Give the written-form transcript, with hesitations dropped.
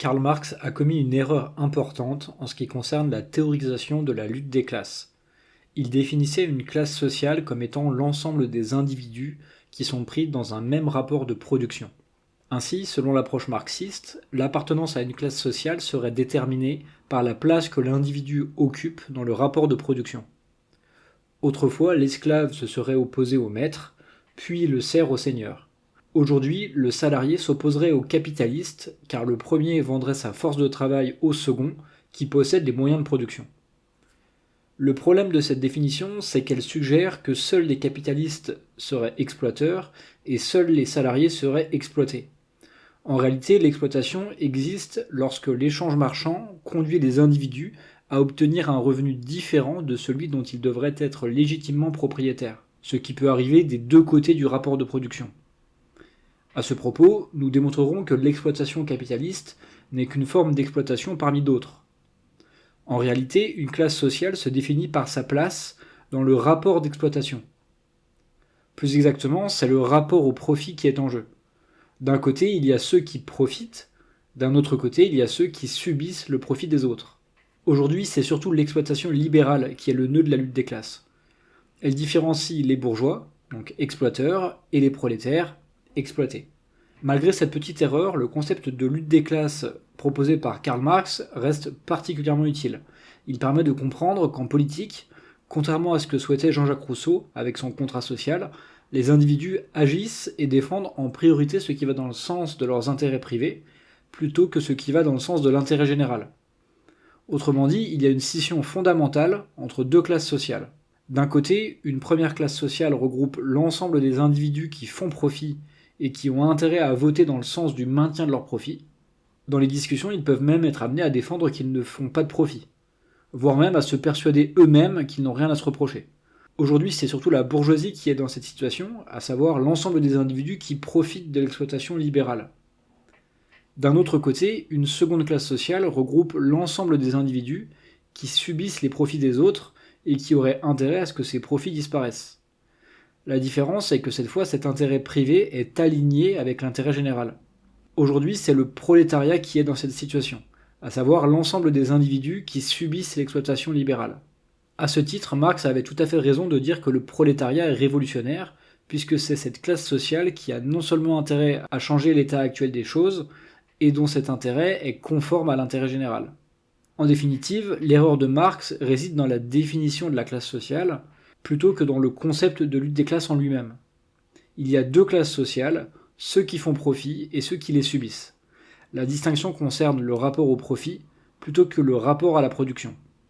Karl Marx a commis une erreur importante en ce qui concerne la théorisation de la lutte des classes. Il définissait une classe sociale comme étant l'ensemble des individus qui sont pris dans un même rapport de production. Ainsi, selon l'approche marxiste, l'appartenance à une classe sociale serait déterminée par la place que l'individu occupe dans le rapport de production. Autrefois, l'esclave se serait opposé au maître, puis le serf au seigneur. Aujourd'hui, le salarié s'opposerait au capitaliste, car le premier vendrait sa force de travail au second, qui possède les moyens de production. Le problème de cette définition, c'est qu'elle suggère que seuls les capitalistes seraient exploiteurs et seuls les salariés seraient exploités. En réalité, l'exploitation existe lorsque l'échange marchand conduit les individus à obtenir un revenu différent de celui dont ils devraient être légitimement propriétaires, ce qui peut arriver des deux côtés du rapport de production. À ce propos, nous démontrerons que l'exploitation capitaliste n'est qu'une forme d'exploitation parmi d'autres. En réalité, une classe sociale se définit par sa place dans le rapport d'exploitation. Plus exactement, c'est le rapport au profit qui est en jeu. D'un côté, il y a ceux qui profitent, d'un autre côté, il y a ceux qui subissent le profit des autres. Aujourd'hui, c'est surtout l'exploitation libérale qui est le nœud de la lutte des classes. Elle différencie les bourgeois, donc exploiteurs, et les prolétaires, exploités. Malgré cette petite erreur, le concept de lutte des classes proposé par Karl Marx reste particulièrement utile. Il permet de comprendre qu'en politique, contrairement à ce que souhaitait Jean-Jacques Rousseau avec son contrat social, les individus agissent et défendent en priorité ce qui va dans le sens de leurs intérêts privés, plutôt que ce qui va dans le sens de l'intérêt général. Autrement dit, il y a une scission fondamentale entre deux classes sociales. D'un côté, une première classe sociale regroupe l'ensemble des individus qui font profit et qui ont intérêt à voter dans le sens du maintien de leur profit. Dans les discussions, ils peuvent même être amenés à défendre qu'ils ne font pas de profit, voire même à se persuader eux-mêmes qu'ils n'ont rien à se reprocher. Aujourd'hui, c'est surtout la bourgeoisie qui est dans cette situation, à savoir l'ensemble des individus qui profitent de l'exploitation libérale. D'un autre côté, une seconde classe sociale regroupe l'ensemble des individus qui subissent les profits des autres et qui auraient intérêt à ce que ces profits disparaissent. La différence est que cette fois, cet intérêt privé est aligné avec l'intérêt général. Aujourd'hui, c'est le prolétariat qui est dans cette situation, à savoir l'ensemble des individus qui subissent l'exploitation libérale. À ce titre, Marx avait tout à fait raison de dire que le prolétariat est révolutionnaire, puisque c'est cette classe sociale qui a non seulement intérêt à changer l'état actuel des choses, et dont cet intérêt est conforme à l'intérêt général. En définitive, l'erreur de Marx réside dans la définition de la classe sociale, plutôt que dans le concept de lutte des classes en lui-même. Il y a deux classes sociales, ceux qui font profit et ceux qui les subissent. La distinction concerne le rapport au profit plutôt que le rapport à la production.